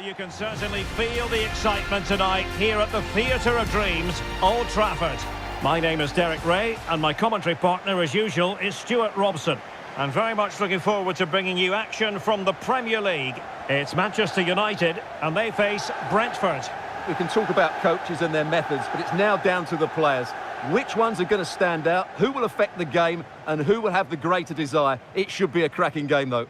you can certainly feel the excitement tonight here at the Theatre of Dreams, Old Trafford. My name is Derek Ray, and my commentary partner, as usual, is Stuart Robson. I'm very much looking forward to bringing you action from the Premier League. It's Manchester United, and they face Brentford. We can talk about coaches and their methods, but it's now down to the players. Which ones are going to stand out, who will affect the game, and who will have the greater desire? It should be a cracking game, though.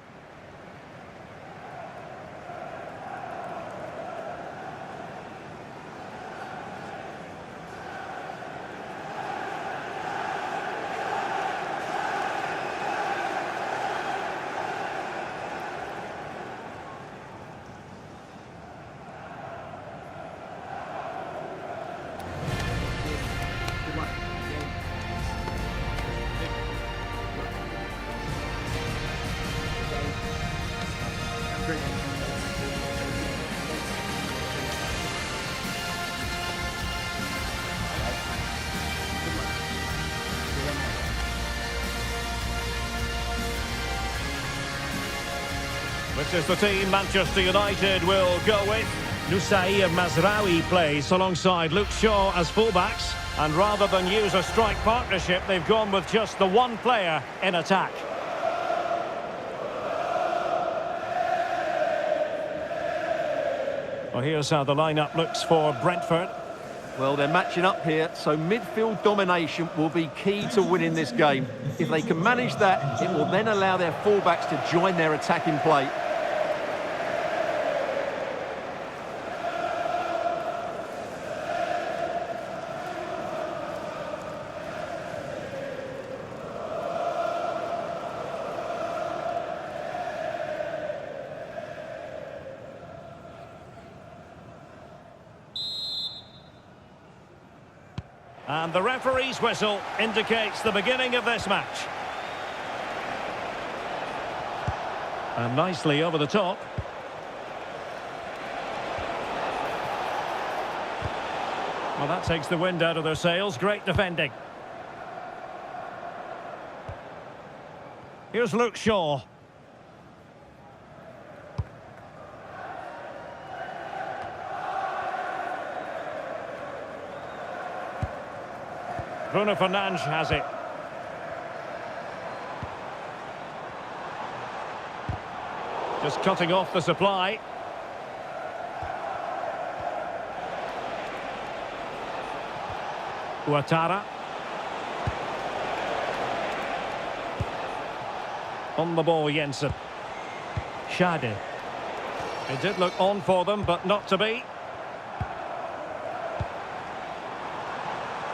This is the team Manchester United will go with. Nusai Mazraoui plays alongside Luke Shaw as fullbacks. And rather than use a strike partnership, they've gone with just the one player in attack. Well, here's how the lineup looks for Brentford. Well, they're matching up here, so midfield domination will be key to winning this game. If they can manage that, it will then allow their fullbacks to join their attacking play. And the referee's whistle indicates the beginning of this match. And nicely over the top. Well, that takes the wind out of their sails. Great defending. Here's Luke Shaw. Bruno Fernandes has it. Just cutting off the supply. Ouattara. On the ball, Jensen. Schade. It did look on for them, but not to be.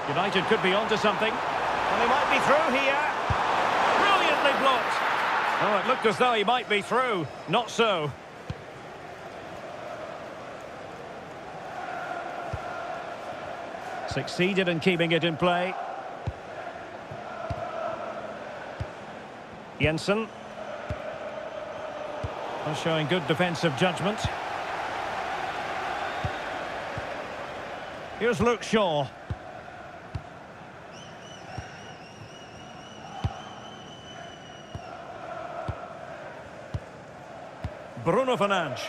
United could be onto something, and they might be through here. Brilliantly blocked. Oh, it looked as though he might be through. Not so. Succeeded in keeping it in play. Jensen. Showing good defensive judgment. Here's Luke Shaw. Bruno Fernandes.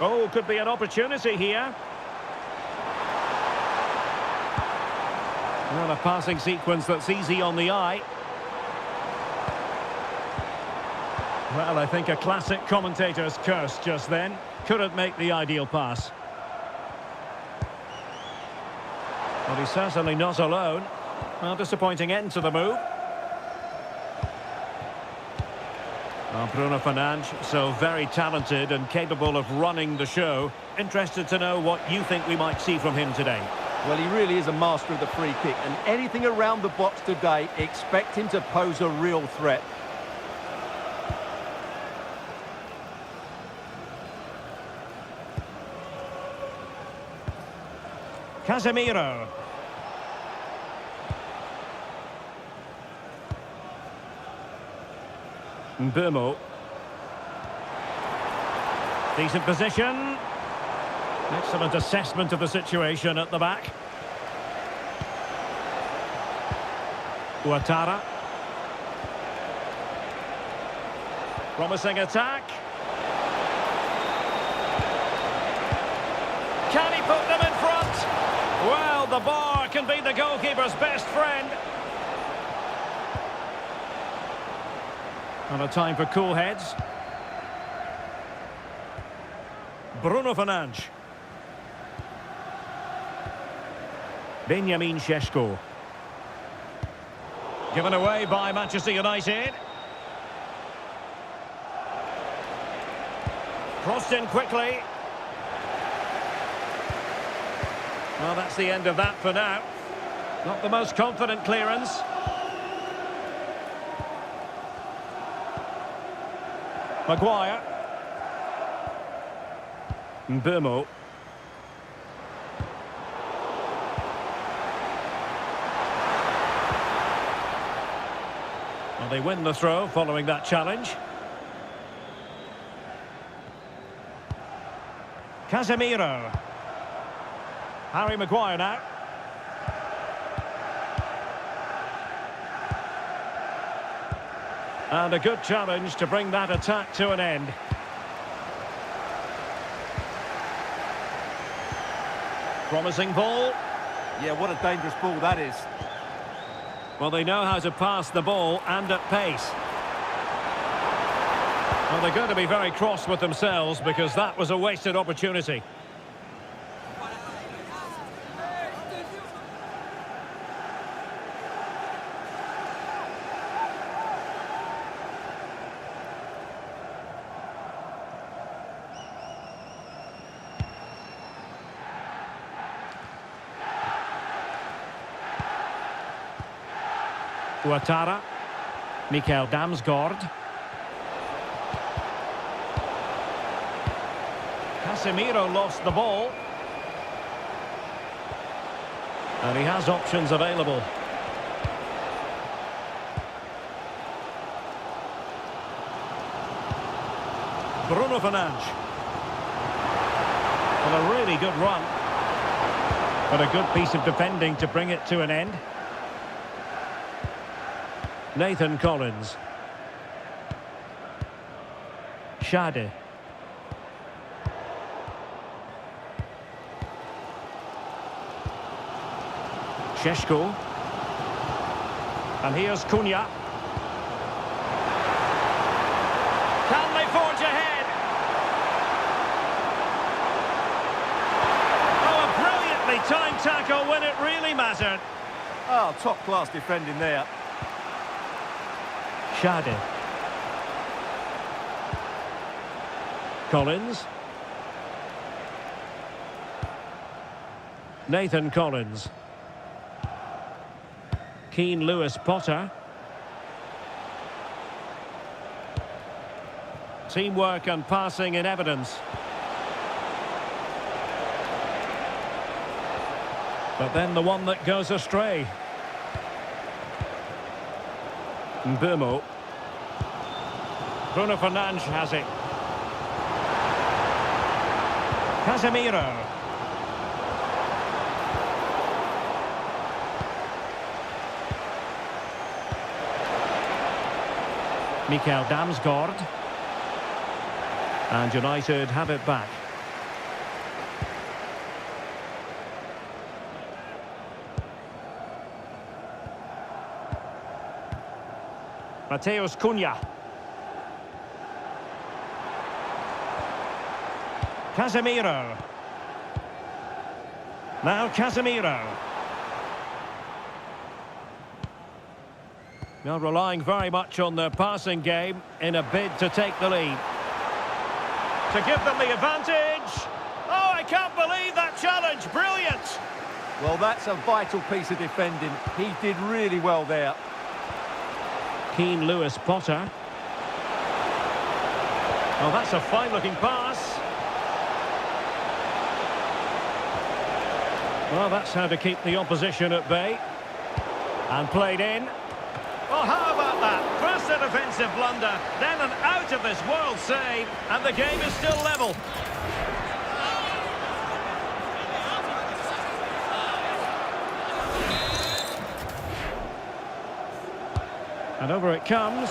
Oh, could be an opportunity here. Well, a passing sequence that's easy on the eye. Well, I think a classic commentator's curse just then. Couldn't make the ideal pass. Well, he's certainly not alone. Well, disappointing end to the move. Well, Bruno Fernandes, so very talented and capable of running the show. Interested to know what you think we might see from him today. Well, he really is a master of the free kick, and anything around the box today, expect him to pose a real threat. Casemiro. Mbeumo. Decent position. Excellent assessment of the situation at the back. Ouattara. Promising attack. Can he put them in front? Well, the bar can be the goalkeeper's best friend. And a time for cool heads. Bruno Fernandes. Benjamin Šeško. Given away by Manchester United. Crossed in quickly. Well, that's the end of that for now. Not the most confident clearance. Maguire. Mbeumo. Well, they win the throw following that challenge. Casemiro. Harry Maguire now. And a good challenge to bring that attack to an end. Promising ball. Yeah, what a dangerous ball that is. Well, they know how to pass the ball and at pace. Well, they're going to be very cross with themselves because that was a wasted opportunity. Ouattara, Mikael Damsgaard. Casemiro lost the ball. And he has options available. Bruno Fernandes. Well, a really good run. But a good piece of defending to bring it to an end. Nathan Collins. Schade. Šeško. And here's Cunha. Can they forge ahead? Oh, a brilliantly timed tackle when it really mattered. Oh, top-class defending there. Schade. Collins. Nathan Collins. Keane Lewis Potter. Teamwork and passing in evidence. But then the one that goes astray. Mbeumo. Bruno Fernandes has it. Casemiro. Mikael Damsgaard. And United have it back. Matheus Cunha. Casemiro. Now Casemiro. Now relying very much on their passing game in a bid to take the lead. To give them the advantage. Oh, I can't believe that challenge. Brilliant. Well, that's a vital piece of defending. He did really well there. Keane Lewis Potter. Oh, that's a fine-looking pass. Well, that's how to keep the opposition at bay. And played in. Well, how about that? First a defensive blunder, then an out-of-this-world save, and the game is still level. And over it comes.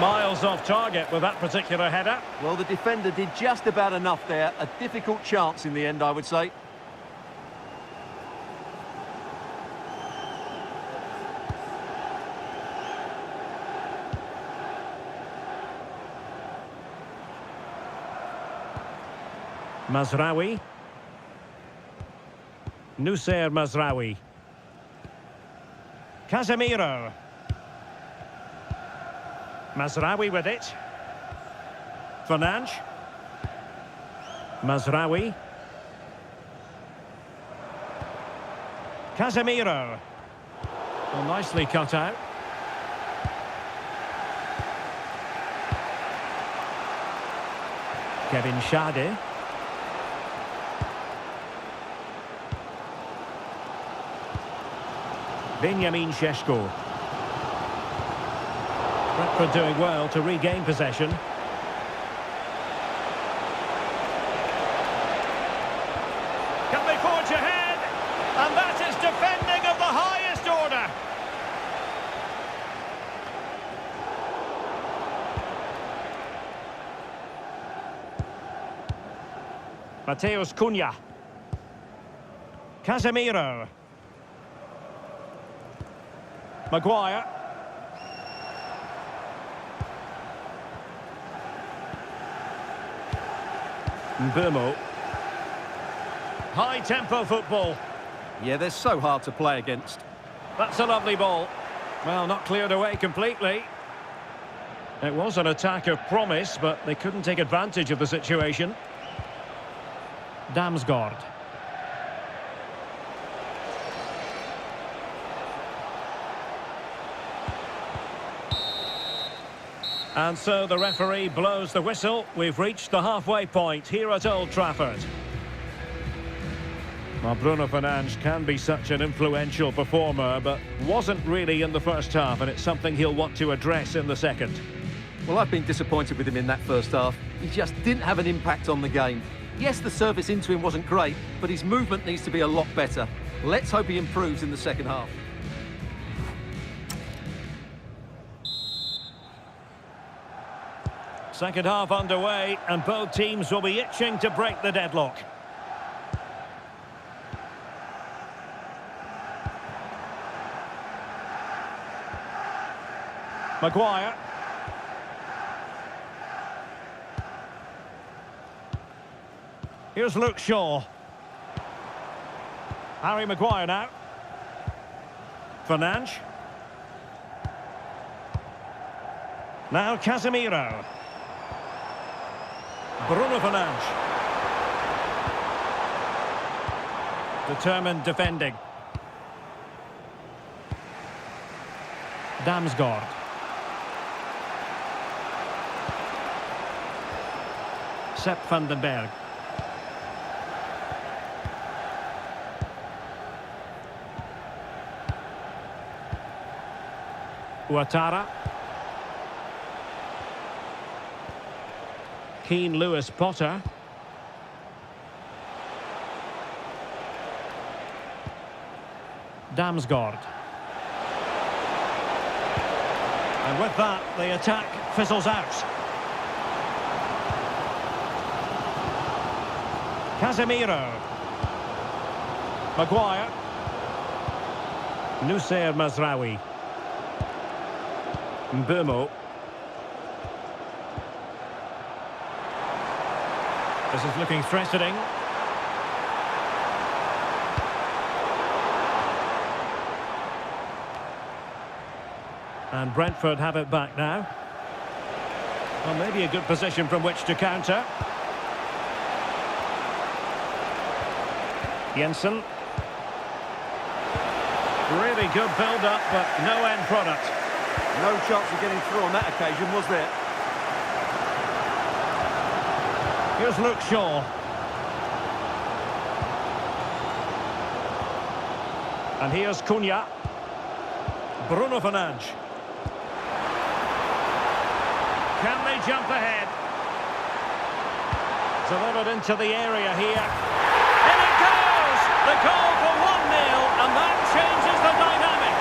Miles off target with that particular header. Well, the defender did just about enough there. A difficult chance in the end, I would say. Mazraoui. Nusair Mazraoui. Casemiro. Mazraoui with it. Fernandes. Mazraoui. Casemiro. Well, nicely cut out. Kevin Schade. Benjamin Šeško. Brentford doing well to regain possession. Can they forge ahead? And that is defending of the highest order. Mateus Cunha. Casemiro. Maguire. Mbeumo. High-tempo football. Yeah, they're so hard to play against. That's a lovely ball. Well, not cleared away completely. It was an attack of promise, but they couldn't take advantage of the situation. Damsgaard. And so the referee blows the whistle. We've reached the halfway point here at Old Trafford. Well, Bruno Fernandes can be such an influential performer, but wasn't really in the first half, and it's something he'll want to address in the second. Well, I've been disappointed with him in that first half. He just didn't have an impact on the game. Yes, the service into him wasn't great, but his movement needs to be a lot better. Let's hope he improves in the second half. Second half underway, and both teams will be itching to break the deadlock. Maguire. Here's Luke Shaw. Harry Maguire now. Fernandes. Now Casemiro. Bruno Fernandes. Determined defending. Damsgaard. Sepp van den Berg. Ouattara. Keane Lewis Potter. Damsgaard. And with that, the attack fizzles out. Casemiro. Maguire. Nusair Mazraoui. Mbeumo. This is looking threatening. And Brentford have it back now. Well, maybe a good position from which to counter. Jensen. Really good build-up, but no end product. No chance of getting through on that occasion, was there? Here's Luke Shaw. And here's Cunha. Bruno Fernandes. Can they jump ahead? Delivered into the area here. In it goes! The goal for 1-0, and that changes the dynamic.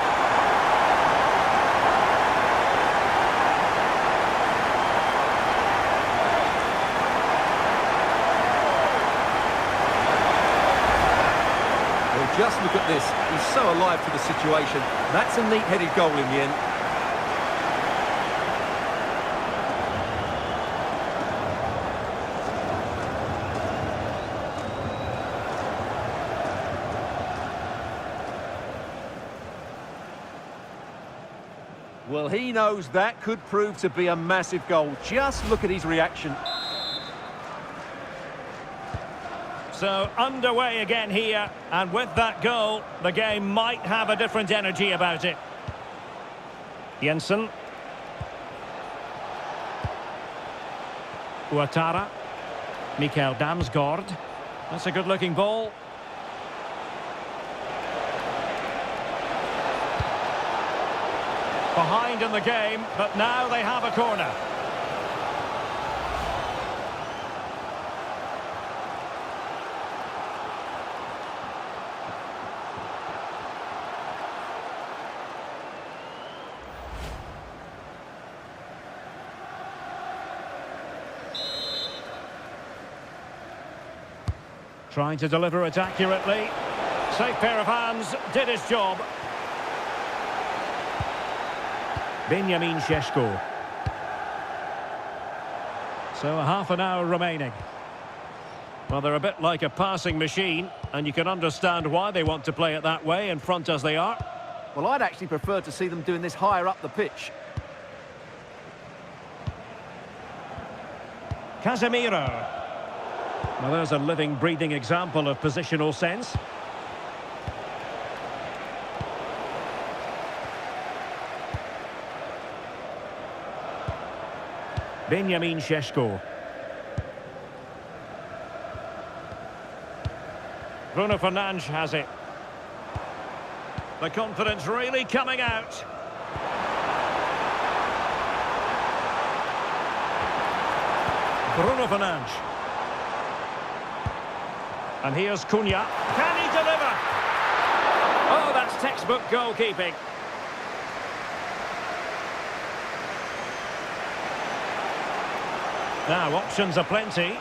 so alive to the situation. That's a neat-headed goal in the end. Well, he knows that could prove to be a massive goal. Just look at his reaction. So, underway again here, and with that goal, the game might have a different energy about it. Jensen. Ouattara. Mikael Damsgaard. That's a good-looking ball. Behind in the game, but now they have a corner. Trying to deliver it accurately. Safe pair of hands, did his job. Benjamin Šeško. So half an hour remaining. Well, they're a bit like a passing machine, and you can understand why they want to play it that way, in front as they are. Well, I'd actually prefer to see them doing this higher up the pitch. Casemiro. Well, there's a living, breathing example of positional sense. Benjamin Šeško. Bruno Fernandes has it. The confidence really coming out. Bruno Fernandes. And here's Cunha. Can he deliver? Oh, that's textbook goalkeeping. Now, options are plenty.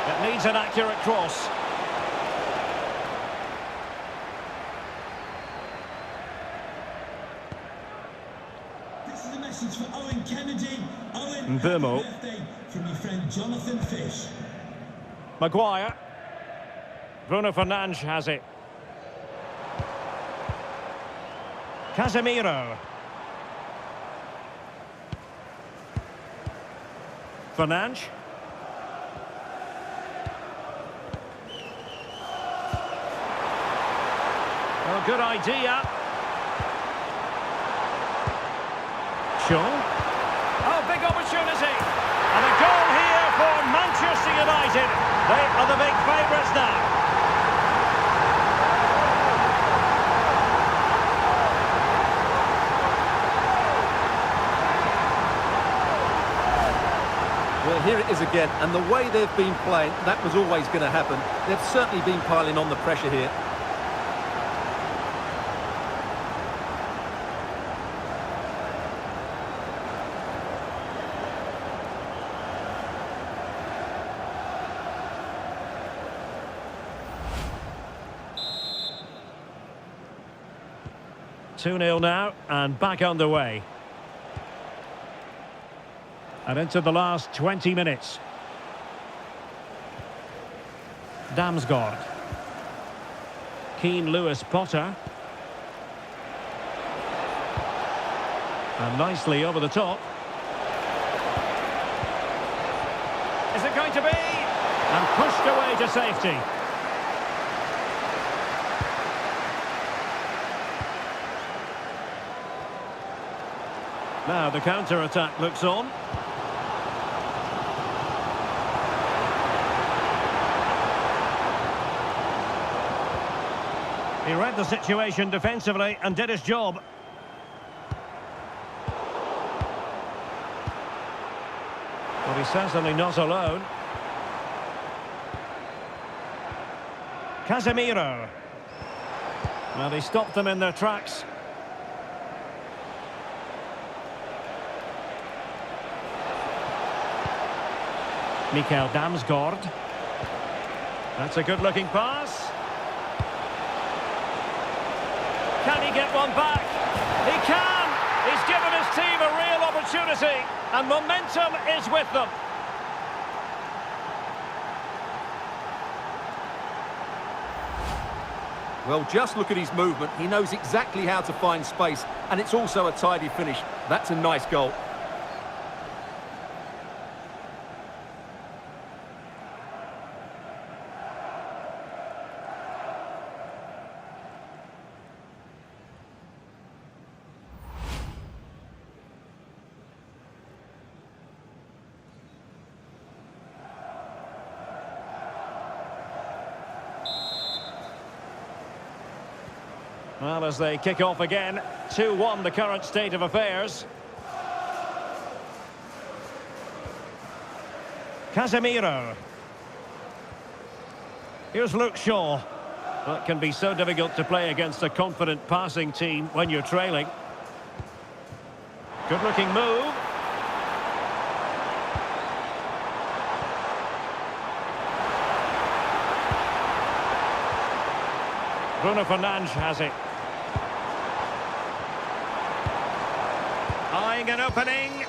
It needs an accurate cross. This is a message for Owen Kennedy. Owen, Mbemo. happy birthday from your friend Jonathan Fish. Maguire. Bruno Fernandes has it. Casemiro. Fernandes. Well, good idea. Shaw. Oh, big opportunity. And a goal here for Manchester United. They are the big favourites now. Well, here it is again, and the way they've been playing, that was always going to happen. They've certainly been piling on the pressure here. Two 2-0 now, and back underway. And into the last 20 minutes. Damsgaard. Keane Lewis Potter. And nicely over the top. Is it going to be? And pushed away to safety. Now the counter-attack looks on. He read the situation defensively and did his job. Well, he's certainly not alone. Casemiro. Well, he stopped them in their tracks. Mikael Damsgaard. That's a good-looking pass. Can he get one back? He can! He's given his team a real opportunity, and momentum is with them. Well, just look at his movement. He knows exactly how to find space, and it's also a tidy finish. That's a nice goal. Well, as they kick off again, 2-1 the current state of affairs. Casemiro. Here's Luke Shaw. Well, it can be so difficult to play against a confident passing team when you're trailing. Good-looking move. Bruno Fernandes has it. Eyeing an opening.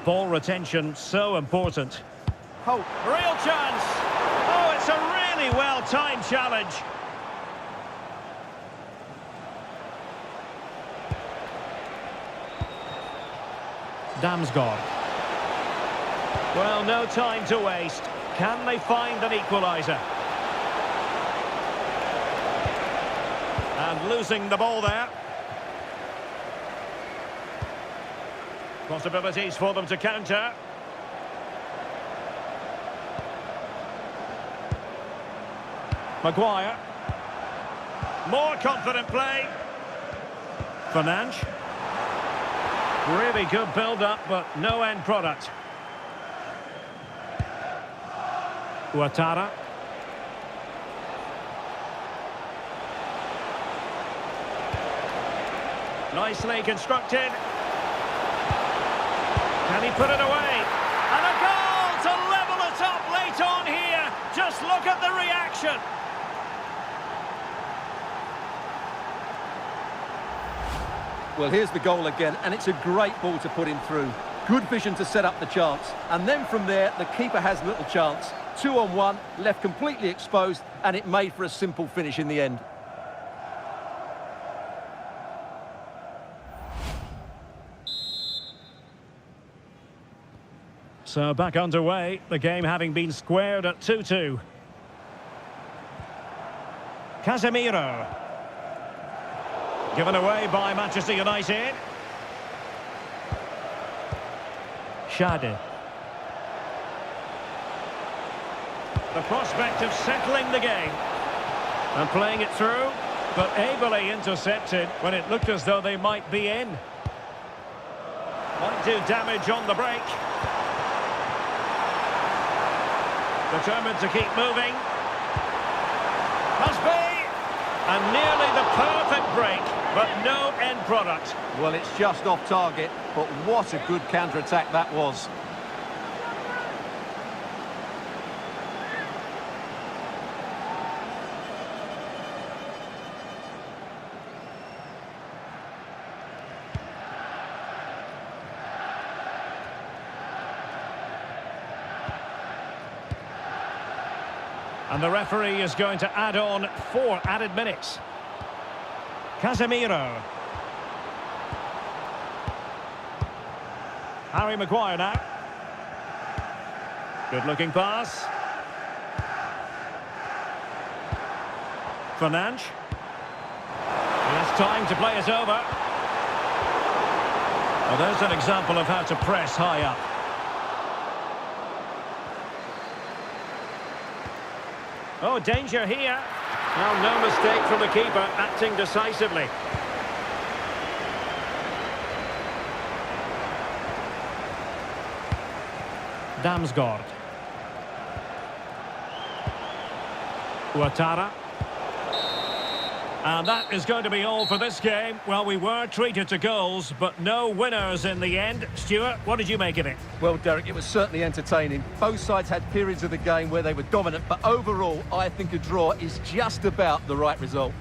Ball retention so important. Oh, Real chance. Oh, it's a really well-timed challenge. Damsgaard. Well, no time to waste. Can they find an equaliser? And losing the ball there. Possibilities for them to counter. Maguire. More confident play. Fernandes. Really good build-up, but no end product. Ouattara. Nicely constructed. Can he put it away? And a goal to level it up late on here. Just look at the reaction. well, here's the goal again, and it's a great ball to put him through. Good vision to set up the chance. And then from there, the keeper has little chance. 2-on-1, left completely exposed, and it made for a simple finish in the end. So back underway, the game having been squared at 2-2. Casemiro. Given away by Manchester United. Schade. The prospect of settling the game. And playing it through, but ably intercepted when it looked as though they might be in. Might do damage on the break. Determined to keep moving. Must be! And nearly the perfect break, but no end product. Well, it's just off target, but what a good counter-attack that was. And the referee is going to add on 4 added minutes. Casemiro. Harry Maguire now. Good looking pass. Fernandes. He has time to play it over. Well, there's an example of how to press high up. Oh, danger here. Well, no mistake from the keeper, acting decisively. Damsgaard. Ouattara. And that is going to be all for this game. Well, we were treated to goals, but no winners in the end. Stuart, what did you make of it? Well, Derek, it was certainly entertaining. Both sides had periods of the game where they were dominant, but overall, I think a draw is just about the right result.